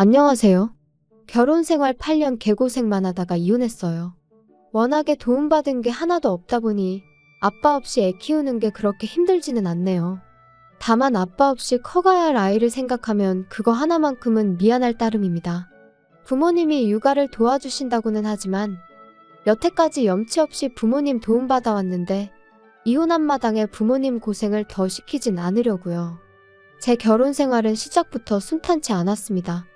안녕하세요. 결혼생활 8년 개고생만 하다가 이혼했어요. 워낙에 도움받은 게 하나도 없다 보니 아빠 없이 애 키우는 게 그렇게 힘들지는 않네요. 다만 아빠 없이 커가야 할 아이를 생각하면 그거 하나만큼은 미안할 따름입니다. 부모님이 육아를 도와주신다고는 하지만 여태까지 염치 없이 부모님 도움받아 왔는데 이혼한 마당에 부모님 고생을 더 시키진 않으려고요. 제 결혼 생활은 시작부터 순탄치 않았습니다.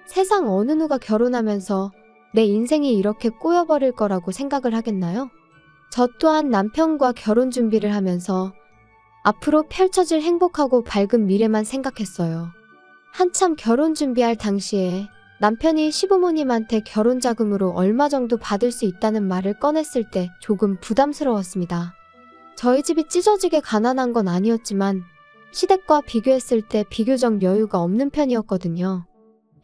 세상 어느 누가 결혼하면서 내 인생이 이렇게 꼬여버릴 거라고 생각을 하겠나요? 저 또한 남편과 결혼 준비를 하면서 앞으로 펼쳐질 행복하고 밝은 미래만 생각했어요. 한참 결혼 준비할 당시에 남편이 시부모님한테 결혼 자금으로 얼마 정도 받을 수 있다는 말을 꺼냈을 때 조금 부담스러웠습니다. 저희 집이 찢어지게 가난한 건 아니었지만 시댁과 비교했을 때 비교적 여유가 없는 편이었거든요.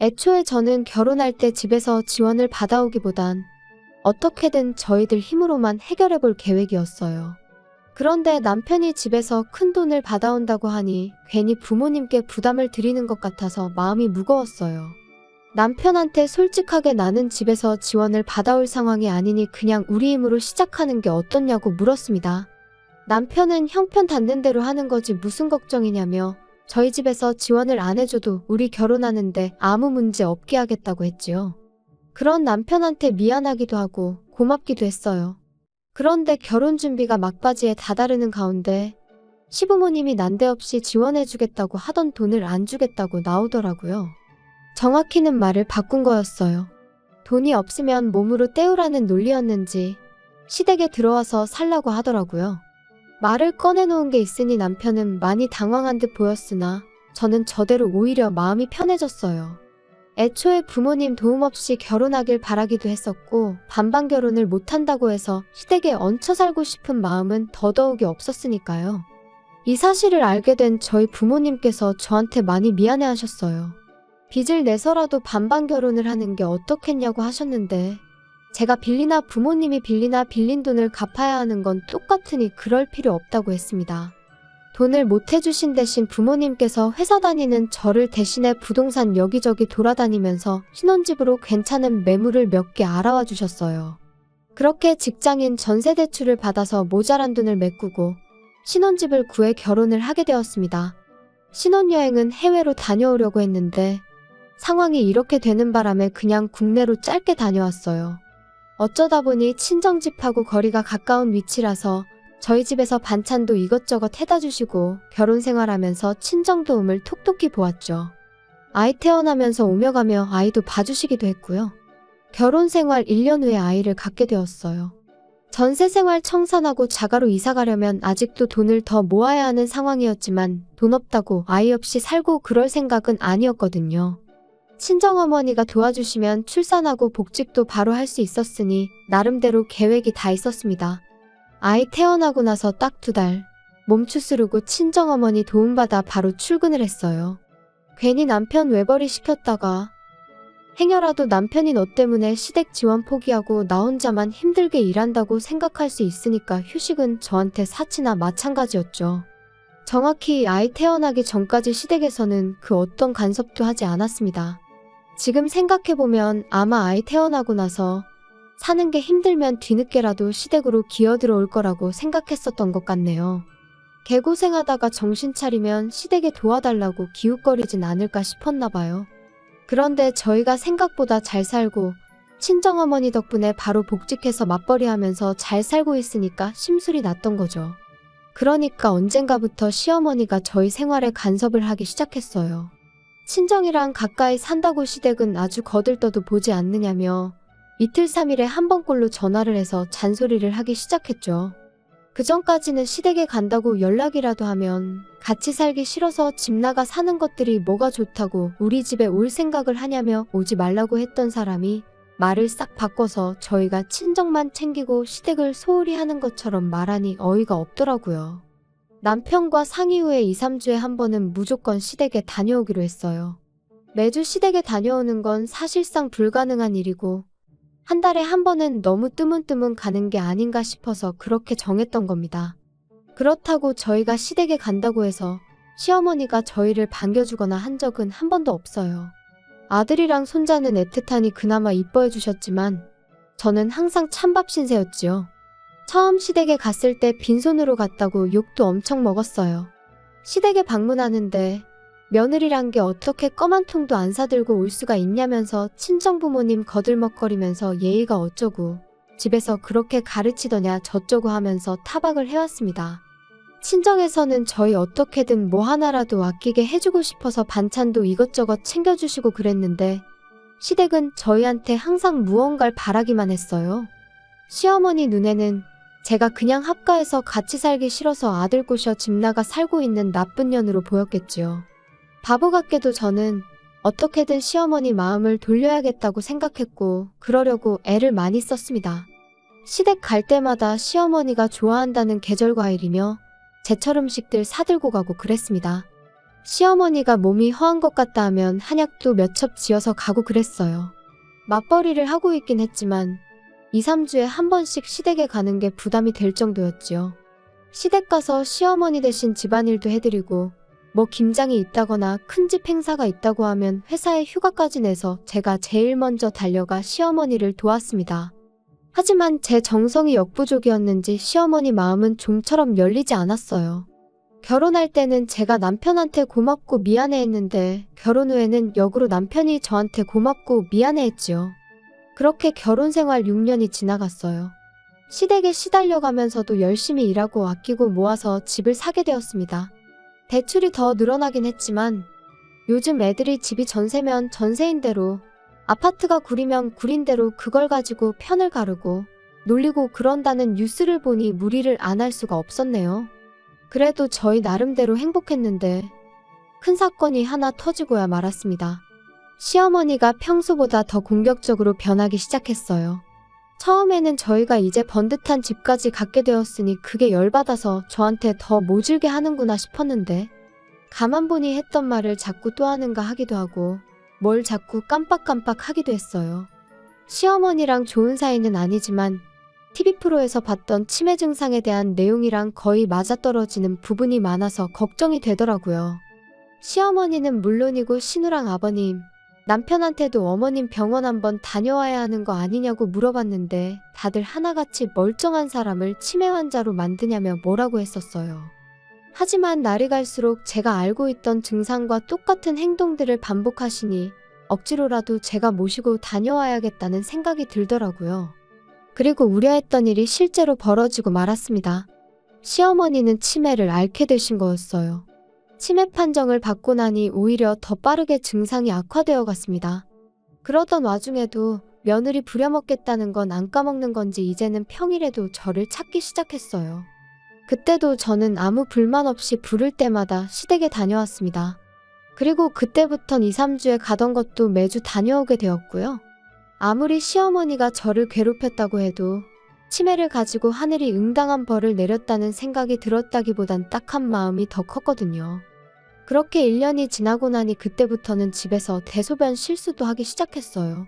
애초에 저는 결혼할 때 집에서 지원을 받아오기보단 어떻게든 저희들 힘으로만 해결해 볼 계획이었어요. 그런데 남편이 집에서 큰 돈을 받아온다고 하니 괜히 부모님께 부담을 드리는 것 같아서 마음이 무거웠어요. 남편한테 솔직하게 나는 집에서 지원을 받아올 상황이 아니니 그냥 우리 힘으로 시작하는 게 어떻냐고 물었습니다. 남편은 형편 닿는 대로 하는 거지 무슨 걱정이냐며 저희 집에서 지원을 안 해줘도 우리 결혼하는데 아무 문제 없게 하겠다고 했지요. 그런 남편한테 미안하기도 하고 고맙기도 했어요. 그런데 결혼 준비가 막바지에 다다르는 가운데 시부모님이 난데없이 지원해주겠다고 하던 돈을 안 주겠다고 나오더라고요. 정확히는 말을 바꾼 거였어요. 돈이 없으면 몸으로 때우라는 논리였는지 시댁에 들어와서 살라고 하더라고요. 말을 꺼내놓은 게 있으니 남편은 많이 당황한 듯 보였으나 저는 저대로 오히려 마음이 편해졌어요. 애초에 부모님 도움 없이 결혼하길 바라기도 했었고 반반 결혼을 못한다고 해서 시댁에 얹혀 살고 싶은 마음은 더더욱이 없었으니까요. 이 사실을 알게 된 저희 부모님께서 저한테 많이 미안해하셨어요. 빚을 내서라도 반반 결혼을 하는 게 어떻겠냐고 하셨는데 제가 빌리나 부모님이 빌리나 빌린 돈을 갚아야 하는 건 똑같으니 그럴 필요 없다고 했습니다. 돈을 못 해주신 대신 부모님께서 회사 다니는 저를 대신해 부동산 여기저기 돌아다니면서 신혼집으로 괜찮은 매물을 몇 개 알아와 주셨어요. 그렇게 직장인 전세 대출을 받아서 모자란 돈을 메꾸고 신혼집을 구해 결혼을 하게 되었습니다. 신혼여행은 해외로 다녀오려고 했는데 상황이 이렇게 되는 바람에 그냥 국내로 짧게 다녀왔어요. 어쩌다 보니 친정집하고 거리가 가까운 위치라서 저희 집에서 반찬도 이것저것 해다 주시고 결혼 생활하면서 친정 도움을 톡톡히 보았죠. 아이 태어나면서 오며 가며 아이도 봐주시기도 했고요. 결혼 생활 1년 후에 아이를 갖게 되었어요. 전세 생활 청산하고 자가로 이사 가려면 아직도 돈을 더 모아야 하는 상황이었지만 돈 없다고 아이 없이 살고 그럴 생각은 아니었거든요. 친정어머니가 도와주시면 출산하고 복직도 바로 할 수 있었으니 나름대로 계획이 다 있었습니다. 아이 태어나고 나서 딱 2달 몸 추스르고 친정어머니 도움받아 바로 출근을 했어요. 괜히 남편 외벌이 시켰다가 행여라도 남편이 너 때문에 시댁 지원 포기하고 나 혼자만 힘들게 일한다고 생각할 수 있으니까 휴식은 저한테 사치나 마찬가지였죠. 정확히 아이 태어나기 전까지 시댁에서는 그 어떤 간섭도 하지 않았습니다. 지금 생각해보면 아마 아이 태어나고 나서 사는 게 힘들면 뒤늦게라도 시댁으로 기어들어올 거라고 생각했었던 것 같네요. 개고생하다가 정신 차리면 시댁에 도와달라고 기웃거리진 않을까 싶었나 봐요. 그런데 저희가 생각보다 잘 살고 친정어머니 덕분에 바로 복직해서 맞벌이하면서 잘 살고 있으니까 심술이 났던 거죠. 그러니까 언젠가부터 시어머니가 저희 생활에 간섭을 하기 시작했어요. 친정이랑 가까이 산다고 시댁은 아주 거들떠도 보지 않느냐며 이틀 3일에 한 번꼴로 전화를 해서 잔소리를 하기 시작했죠. 그전까지는 시댁에 간다고 연락이라도 하면 같이 살기 싫어서 집 나가 사는 것들이 뭐가 좋다고 우리 집에 올 생각을 하냐며 오지 말라고 했던 사람이 말을 싹 바꿔서 저희가 친정만 챙기고 시댁을 소홀히 하는 것처럼 말하니 어이가 없더라고요. 남편과 상의 후에 2, 3주에 한 번은 무조건 시댁에 다녀오기로 했어요. 매주 시댁에 다녀오는 건 사실상 불가능한 일이고 한 달에 한 번은 너무 뜨문뜨문 가는 게 아닌가 싶어서 그렇게 정했던 겁니다. 그렇다고 저희가 시댁에 간다고 해서 시어머니가 저희를 반겨주거나 한 적은 한 번도 없어요. 아들이랑 손자는 애틋하니 그나마 이뻐해 주셨지만 저는 항상 찬밥 신세였지요. 처음 시댁에 갔을 때 빈손으로 갔다고 욕도 엄청 먹었어요. 시댁에 방문하는데 며느리란 게 어떻게 껌 한 통도 안 사들고 올 수가 있냐면서 친정부모님 거들먹거리면서 예의가 어쩌고 집에서 그렇게 가르치더냐 저쩌고 하면서 타박을 해왔습니다. 친정에서는 저희 어떻게든 뭐 하나라도 아끼게 해주고 싶어서 반찬도 이것저것 챙겨주시고 그랬는데 시댁은 저희한테 항상 무언가를 바라기만 했어요. 시어머니 눈에는 제가 그냥 합가해서 같이 살기 싫어서 아들 꼬셔 집 나가 살고 있는 나쁜 년으로 보였겠지요. 바보 같게도 저는 어떻게든 시어머니 마음을 돌려야겠다고 생각했고 그러려고 애를 많이 썼습니다. 시댁 갈 때마다 시어머니가 좋아한다는 계절과일이며 제철 음식들 사들고 가고 그랬습니다. 시어머니가 몸이 허한 것 같다 하면 한약도 몇 첩 지어서 가고 그랬어요. 맞벌이를 하고 있긴 했지만 2, 3주에 한 번씩 시댁에 가는 게 부담이 될 정도였지요. 시댁 가서 시어머니 대신 집안일도 해드리고 뭐 김장이 있다거나 큰집 행사가 있다고 하면 회사에 휴가까지 내서 제가 제일 먼저 달려가 시어머니를 도왔습니다. 하지만 제 정성이 역부족이었는지 시어머니 마음은 좀처럼 열리지 않았어요. 결혼할 때는 제가 남편한테 고맙고 미안해했는데 결혼 후에는 역으로 남편이 저한테 고맙고 미안해했지요. 그렇게 결혼 생활 6년이 지나갔어요. 시댁에 시달려가면서도 열심히 일하고 아끼고 모아서 집을 사게 되었습니다. 대출이 더 늘어나긴 했지만 요즘 애들이 집이 전세면 전세인대로 아파트가 구리면 구린대로 그걸 가지고 편을 가르고 놀리고 그런다는 뉴스를 보니 무리를 안 할 수가 없었네요. 그래도 저희 나름대로 행복했는데 큰 사건이 하나 터지고야 말았습니다. 시어머니가 평소보다 더 공격적으로 변하기 시작했어요. 처음에는 저희가 이제 번듯한 집까지 갖게 되었으니 그게 열받아서 저한테 더 모질게 하는구나 싶었는데 가만 보니 했던 말을 자꾸 또 하는가 하기도 하고 뭘 자꾸 깜빡깜빡 하기도 했어요. 시어머니랑 좋은 사이는 아니지만 TV 프로에서 봤던 치매 증상에 대한 내용이랑 거의 맞아떨어지는 부분이 많아서 걱정이 되더라고요. 시어머니는 물론이고 신우랑 아버님, 남편한테도 어머님 병원 한번 다녀와야 하는 거 아니냐고 물어봤는데 다들 하나같이 멀쩡한 사람을 치매 환자로 만드냐며 뭐라고 했었어요. 하지만 날이 갈수록 제가 알고 있던 증상과 똑같은 행동들을 반복하시니 억지로라도 제가 모시고 다녀와야겠다는 생각이 들더라고요. 그리고 우려했던 일이 실제로 벌어지고 말았습니다. 시어머니는 치매를 앓게 되신 거였어요. 치매 판정을 받고 나니 오히려 더 빠르게 증상이 악화되어 갔습니다. 그러던 와중에도 며느리 부려먹겠다는 건 안 까먹는 건지 이제는 평일에도 저를 찾기 시작했어요. 그때도 저는 아무 불만 없이 부를 때마다 시댁에 다녀왔습니다. 그리고 그때부턴 2, 3주에 가던 것도 매주 다녀오게 되었고요. 아무리 시어머니가 저를 괴롭혔다고 해도 치매를 가지고 하늘이 응당한 벌을 내렸다는 생각이 들었다기보단 딱한 마음이 더 컸거든요. 그렇게 1년이 지나고 나니 그때부터는 집에서 대소변 실수도 하기 시작했어요.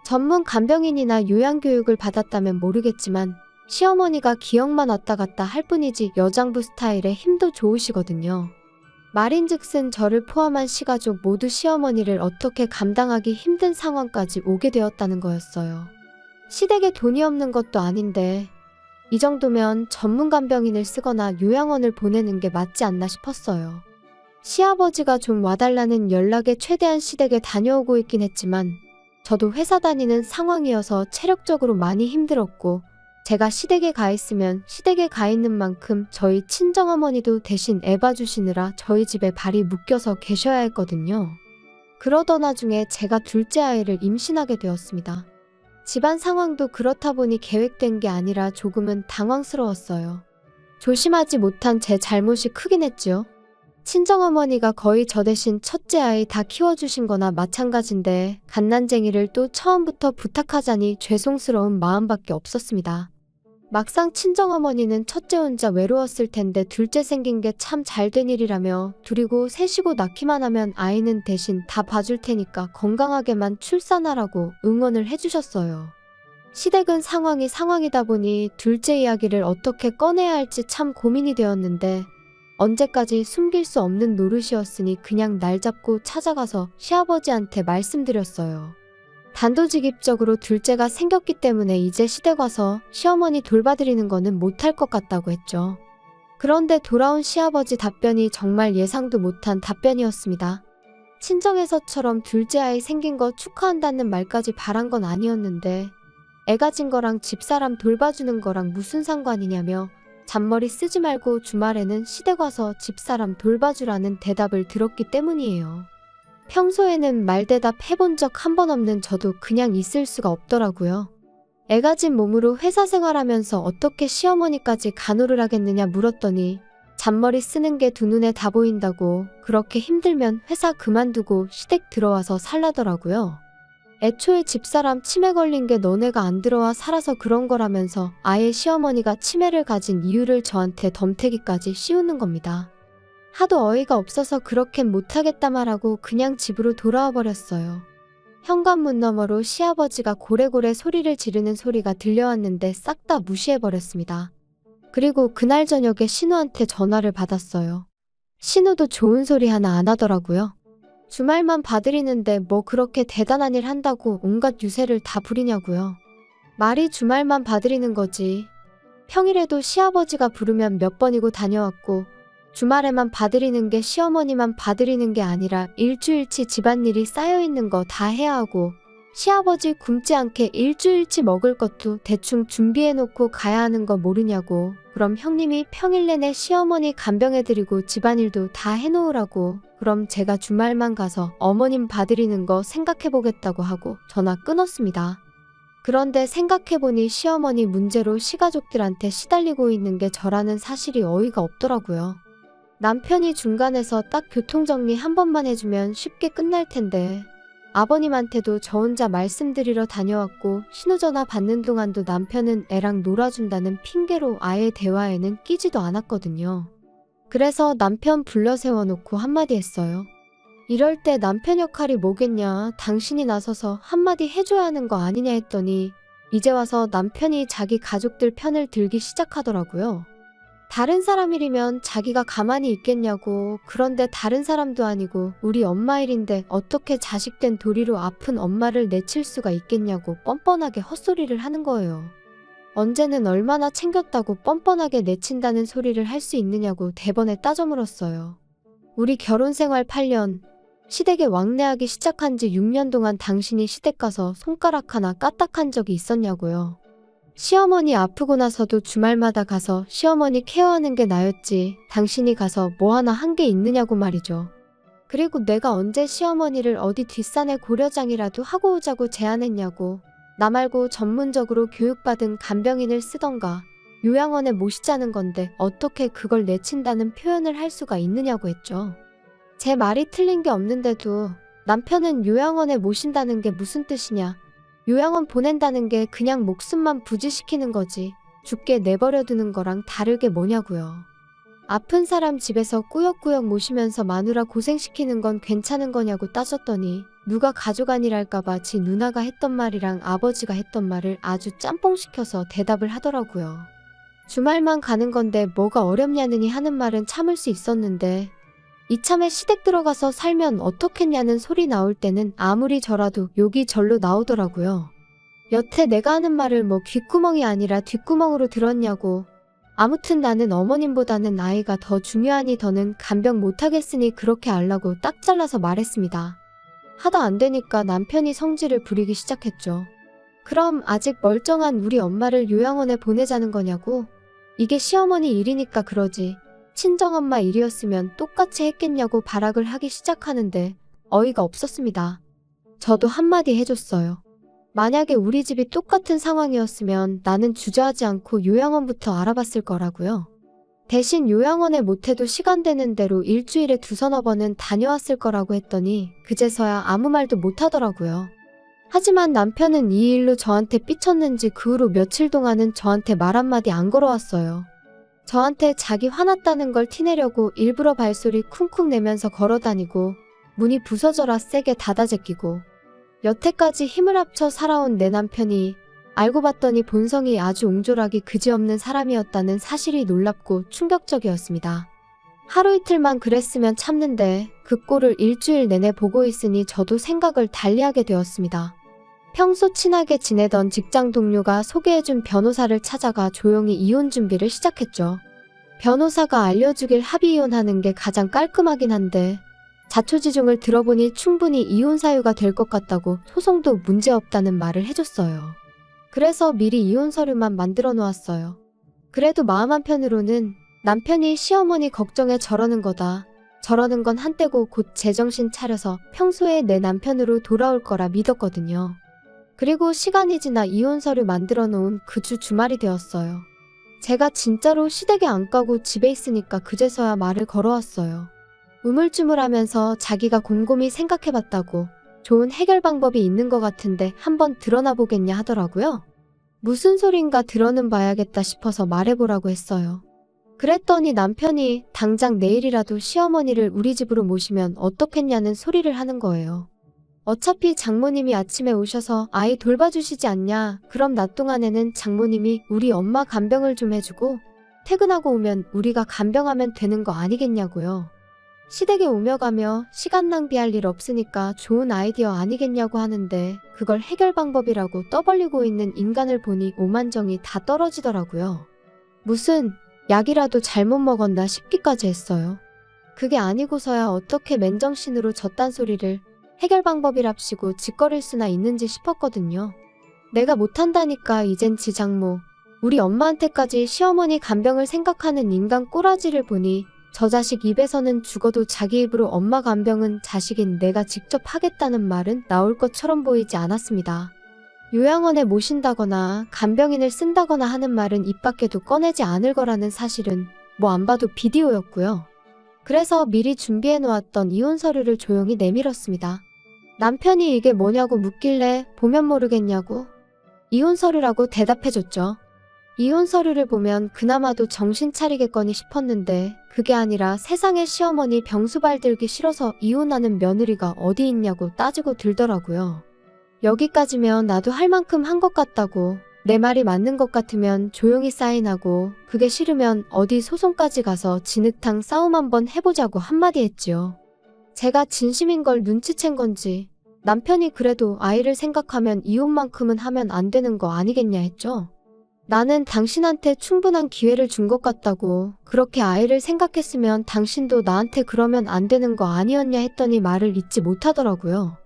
전문 간병인이나 요양교육을 받았다면 모르겠지만 시어머니가 기억만 왔다 갔다 할 뿐이지 여장부 스타일에 힘도 좋으시거든요. 말인즉슨 저를 포함한 시가족 모두 시어머니를 어떻게 감당하기 힘든 상황까지 오게 되었다는 거였어요. 시댁에 돈이 없는 것도 아닌데 이 정도면 전문 간병인을 쓰거나 요양원을 보내는 게 맞지 않나 싶었어요. 시아버지가 좀 와달라는 연락에 최대한 시댁에 다녀오고 있긴 했지만 저도 회사 다니는 상황이어서 체력적으로 많이 힘들었고 제가 시댁에 가 있으면 시댁에 가 있는 만큼 저희 친정어머니도 대신 애 봐주시느라 저희 집에 발이 묶여서 계셔야 했거든요. 그러던 와중에 제가 둘째 아이를 임신하게 되었습니다. 집안 상황도 그렇다 보니 계획된 게 아니라 조금은 당황스러웠어요. 조심하지 못한 제 잘못이 크긴 했죠. 친정어머니가 거의 저 대신 첫째 아이 다 키워주신 거나 마찬가지인데 갓난쟁이를 또 처음부터 부탁하자니 죄송스러운 마음밖에 없었습니다. 막상 친정어머니는 첫째 혼자 외로웠을 텐데 둘째 생긴 게 참 잘된 일이라며 둘이고 셋이고 낳기만 하면 아이는 대신 다 봐줄 테니까 건강하게만 출산하라고 응원을 해주셨어요. 시댁은 상황이 상황이다 보니 둘째 이야기를 어떻게 꺼내야 할지 참 고민이 되었는데 언제까지 숨길 수 없는 노릇이었으니 그냥 날 잡고 찾아가서 시아버지한테 말씀드렸어요. 단도직입적으로 둘째가 생겼기 때문에 이제 시댁 와서 시어머니 돌봐드리는 거는 못할 것 같다고 했죠. 그런데 돌아온 시아버지 답변이 정말 예상도 못한 답변이었습니다. 친정에서처럼 둘째 아이 생긴 거 축하한다는 말까지 바란 건 아니었는데 애 가진 거랑 집사람 돌봐주는 거랑 무슨 상관이냐며 잔머리 쓰지 말고 주말에는 시댁 와서 집사람 돌봐주라는 대답을 들었기 때문이에요. 평소에는 말대답 해본 적 한 번 없는 저도 그냥 있을 수가 없더라고요. 애 가진 몸으로 회사 생활하면서 어떻게 시어머니까지 간호를 하겠느냐 물었더니 잔머리 쓰는 게 두 눈에 다 보인다고 그렇게 힘들면 회사 그만두고 시댁 들어와서 살라더라고요. 애초에 집사람 치매 걸린 게 너네가 안 들어와 살아서 그런 거라면서 아예 시어머니가 치매를 가진 이유를 저한테 덤태기까지 씌우는 겁니다. 하도 어이가 없어서 그렇게는 못하겠다 말하고 그냥 집으로 돌아와 버렸어요. 현관문 너머로 시아버지가 고래고래 소리를 지르는 소리가 들려왔는데 싹 다 무시해버렸습니다. 그리고 그날 저녁에 신우한테 전화를 받았어요. 신우도 좋은 소리 하나 안 하더라고요. 주말만 봐드리는데 뭐 그렇게 대단한 일 한다고 온갖 유세를 다 부리냐고요. 말이 주말만 봐드리는 거지. 평일에도 시아버지가 부르면 몇 번이고 다녀왔고 주말에만 봐드리는 게 시어머니만 봐드리는 게 아니라 일주일치 집안일이 쌓여있는 거 다 해야 하고 시아버지 굶지 않게 일주일치 먹을 것도 대충 준비해놓고 가야 하는 거 모르냐고. 그럼 형님이 평일 내내 시어머니 간병해드리고 집안일도 다 해놓으라고. 그럼 제가 주말만 가서 어머님 봐드리는 거 생각해보겠다고 하고 전화 끊었습니다. 그런데 생각해보니 시어머니 문제로 시가족들한테 시달리고 있는 게 저라는 사실이 어이가 없더라고요. 남편이 중간에서 딱 교통정리 한 번만 해주면 쉽게 끝날 텐데 아버님한테도 저 혼자 말씀드리러 다녀왔고 신호전화 받는 동안도 남편은 애랑 놀아준다는 핑계로 아예 대화에는 끼지도 않았거든요. 그래서 남편 불러 세워놓고 한마디 했어요. 이럴 때 남편 역할이 뭐겠냐, 당신이 나서서 한마디 해줘야 하는 거 아니냐 했더니 이제 와서 남편이 자기 가족들 편을 들기 시작하더라고요. 다른 사람 일이면 자기가 가만히 있겠냐고. 그런데 다른 사람도 아니고 우리 엄마 일인데 어떻게 자식된 도리로 아픈 엄마를 내칠 수가 있겠냐고 뻔뻔하게 헛소리를 하는 거예요. 언제는 얼마나 챙겼다고 뻔뻔하게 내친다는 소리를 할 수 있느냐고 대번에 따져 물었어요. 우리 결혼 생활 8년, 시댁에 왕래하기 시작한 지 6년 동안 당신이 시댁 가서 손가락 하나 까딱한 적이 있었냐고요. 시어머니 아프고 나서도 주말마다 가서 시어머니 케어하는 게 나였지 당신이 가서 뭐 하나 한 게 있느냐고 말이죠. 그리고 내가 언제 시어머니를 어디 뒷산에 고려장이라도 하고 오자고 제안했냐고. 나 말고 전문적으로 교육받은 간병인을 쓰던가 요양원에 모시자는 건데 어떻게 그걸 내친다는 표현을 할 수가 있느냐고 했죠. 제 말이 틀린 게 없는데도 남편은 요양원에 모신다는 게 무슨 뜻이냐. 요양원 보낸다는 게 그냥 목숨만 부지시키는 거지 죽게 내버려 두는 거랑 다르게 뭐냐고요. 아픈 사람 집에서 꾸역꾸역 모시면서 마누라 고생시키는 건 괜찮은 거냐고 따졌더니 누가 가족 아니랄까봐 지 누나가 했던 말이랑 아버지가 했던 말을 아주 짬뽕시켜서 대답을 하더라고요. 주말만 가는 건데 뭐가 어렵냐느니 하는 말은 참을 수 있었는데 이참에 시댁 들어가서 살면 어떻겠냐는 소리 나올 때는 아무리 저라도 욕이 절로 나오더라고요. 여태 내가 하는 말을 뭐 귓구멍이 아니라 뒷구멍으로 들었냐고. 아무튼 나는 어머님보다는 아이가 더 중요하니 더는 간병 못하겠으니 그렇게 알라고 딱 잘라서 말했습니다. 하다 안 되니까 남편이 성질을 부리기 시작했죠. 그럼 아직 멀쩡한 우리 엄마를 요양원에 보내자는 거냐고. 이게 시어머니 일이니까 그러지. 친정엄마 일이었으면 똑같이 했겠냐고 발악을 하기 시작하는데 어이가 없었습니다. 저도 한마디 해줬어요. 만약에 우리 집이 똑같은 상황이었으면 나는 주저하지 않고 요양원부터 알아봤을 거라고요. 대신 요양원에 못해도 시간 되는 대로 일주일에 2~3번은 다녀왔을 거라고 했더니 그제서야 아무 말도 못하더라고요. 하지만 남편은 이 일로 저한테 삐쳤는지 그 후로 며칠 동안은 저한테 말 한마디 안 걸어왔어요. 저한테 자기 화났다는 걸 티내려고 일부러 발소리 쿵쿵 내면서 걸어다니고 문이 부서져라 세게 닫아제끼고 여태까지 힘을 합쳐 살아온 내 남편이 알고 봤더니 본성이 아주 옹졸하기 그지없는 사람이었다는 사실이 놀랍고 충격적이었습니다. 하루 이틀만 그랬으면 참는데 그 꼴을 일주일 내내 보고 있으니 저도 생각을 달리하게 되었습니다. 평소 친하게 지내던 직장 동료가 소개해준 변호사를 찾아가 조용히 이혼 준비를 시작했죠. 변호사가 알려주길 합의 이혼하는 게 가장 깔끔하긴 한데 자초지종을 들어보니 충분히 이혼 사유가 될 것 같다고 소송도 문제없다는 말을 해줬어요. 그래서 미리 이혼 서류만 만들어 놓았어요. 그래도 마음 한편으로는 남편이 시어머니 걱정에 저러는 거다. 저러는 건 한때고 곧 제정신 차려서 평소에 내 남편으로 돌아올 거라 믿었거든요. 그리고 시간이 지나 이혼 서류 만들어 놓은 그 주 주말이 되었어요. 제가 진짜로 시댁에 안 가고 집에 있으니까 그제서야 말을 걸어왔어요. 우물쭈물하면서 자기가 곰곰이 생각해봤다고 좋은 해결 방법이 있는 것 같은데 한번 드러나 보겠냐 하더라고요. 무슨 소린가 들어는 봐야겠다 싶어서 말해보라고 했어요. 그랬더니 남편이 당장 내일이라도 시어머니를 우리 집으로 모시면 어떻겠냐는 소리를 하는 거예요. 어차피 장모님이 아침에 오셔서 아이 돌봐주시지 않냐. 그럼 낮 동안에는 장모님이 우리 엄마 간병을 좀 해주고 퇴근하고 오면 우리가 간병하면 되는 거 아니겠냐고요. 시댁에 오며 가며 시간 낭비할 일 없으니까 좋은 아이디어 아니겠냐고 하는데 그걸 해결 방법이라고 떠벌리고 있는 인간을 보니 오만정이 다 떨어지더라고요. 무슨 약이라도 잘못 먹었나 싶기까지 했어요. 그게 아니고서야 어떻게 맨정신으로 저딴 소리를 해결 방법이랍시고 짓거릴 수나 있는지 싶었거든요. 내가 못한다니까 이젠 지 장모, 우리 엄마한테까지 시어머니 간병을 생각하는 인간 꼬라지를 보니 저 자식 입에서는 죽어도 자기 입으로 엄마 간병은 자식인 내가 직접 하겠다는 말은 나올 것처럼 보이지 않았습니다. 요양원에 모신다거나 간병인을 쓴다거나 하는 말은 입 밖에도 꺼내지 않을 거라는 사실은 뭐 안 봐도 비디오였고요. 그래서 미리 준비해 놓았던 이혼 서류를 조용히 내밀었습니다. 남편이 이게 뭐냐고 묻길래 보면 모르겠냐고 이혼 서류라고 대답해줬죠. 이혼 서류를 보면 그나마도 정신 차리겠거니 싶었는데 그게 아니라 세상에 시어머니 병수발 들기 싫어서 이혼하는 며느리가 어디 있냐고 따지고 들더라고요. 여기까지면 나도 할 만큼 한 것 같다고, 내 말이 맞는 것 같으면 조용히 사인하고 그게 싫으면 어디 소송까지 가서 진흙탕 싸움 한번 해보자고 한마디 했지요. 제가 진심인 걸 눈치챈 건지 남편이 그래도 아이를 생각하면 이혼만큼은 하면 안 되는 거 아니겠냐 했죠. 나는 당신한테 충분한 기회를 준 것 같다고, 그렇게 아이를 생각했으면 당신도 나한테 그러면 안 되는 거 아니었냐 했더니 말을 잇지 못하더라고요.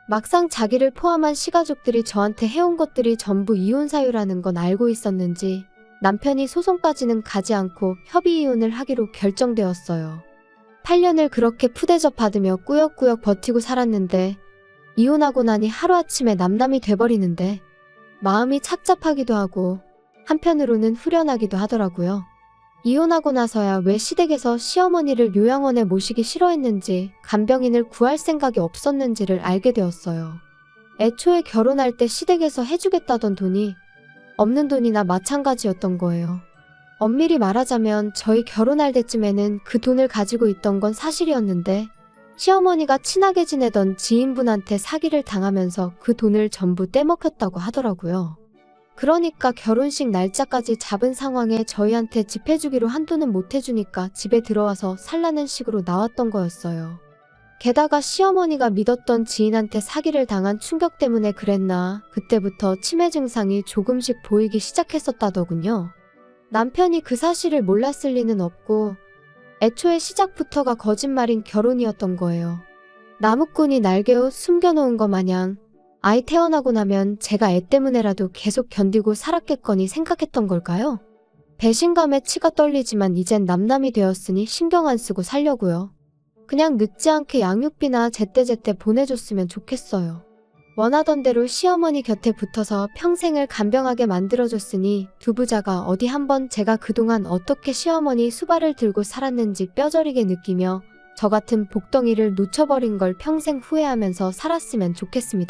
막상 자기를 포함한 시가족들이 저한테 해온 것들이 전부 이혼 사유라는 건 알고 있었는지 남편이 소송까지는 가지 않고 협의 이혼을 하기로 결정되었어요. 8년을 그렇게 푸대접 받으며 꾸역꾸역 버티고 살았는데 이혼하고 나니 하루아침에 남남이 돼버리는데 마음이 착잡하기도 하고 한편으로는 후련하기도 하더라고요. 이혼하고 나서야 왜 시댁에서 시어머니를 요양원에 모시기 싫어했는지, 간병인을 구할 생각이 없었는지를 알게 되었어요. 애초에 결혼할 때 시댁에서 해주겠다던 돈이 없는 돈이나 마찬가지였던 거예요. 엄밀히 말하자면 저희 결혼할 때쯤에는 그 돈을 가지고 있던 건 사실이었는데 시어머니가 친하게 지내던 지인분한테 사기를 당하면서 그 돈을 전부 떼먹혔다고 하더라고요. 그러니까 결혼식 날짜까지 잡은 상황에 저희한테 집 해주기로 한 돈은 못 해주니까 집에 들어와서 살라는 식으로 나왔던 거였어요. 게다가 시어머니가 믿었던 지인한테 사기를 당한 충격 때문에 그랬나 그때부터 치매 증상이 조금씩 보이기 시작했었다더군요. 남편이 그 사실을 몰랐을 리는 없고 애초에 시작부터가 거짓말인 결혼이었던 거예요. 나무꾼이 날개옷 숨겨놓은 것 마냥 아이 태어나고 나면 제가 애 때문에라도 계속 견디고 살았겠거니 생각했던 걸까요? 배신감에 치가 떨리지만 이젠 남남이 되었으니 신경 안 쓰고 살려고요. 그냥 늦지 않게 양육비나 제때제때 보내줬으면 좋겠어요. 원하던 대로 시어머니 곁에 붙어서 평생을 간병하게 만들어줬으니 두 부자가 어디 한번 제가 그동안 어떻게 시어머니 수발을 들고 살았는지 뼈저리게 느끼며 저 같은 복덩이를 놓쳐버린 걸 평생 후회하면서 살았으면 좋겠습니다.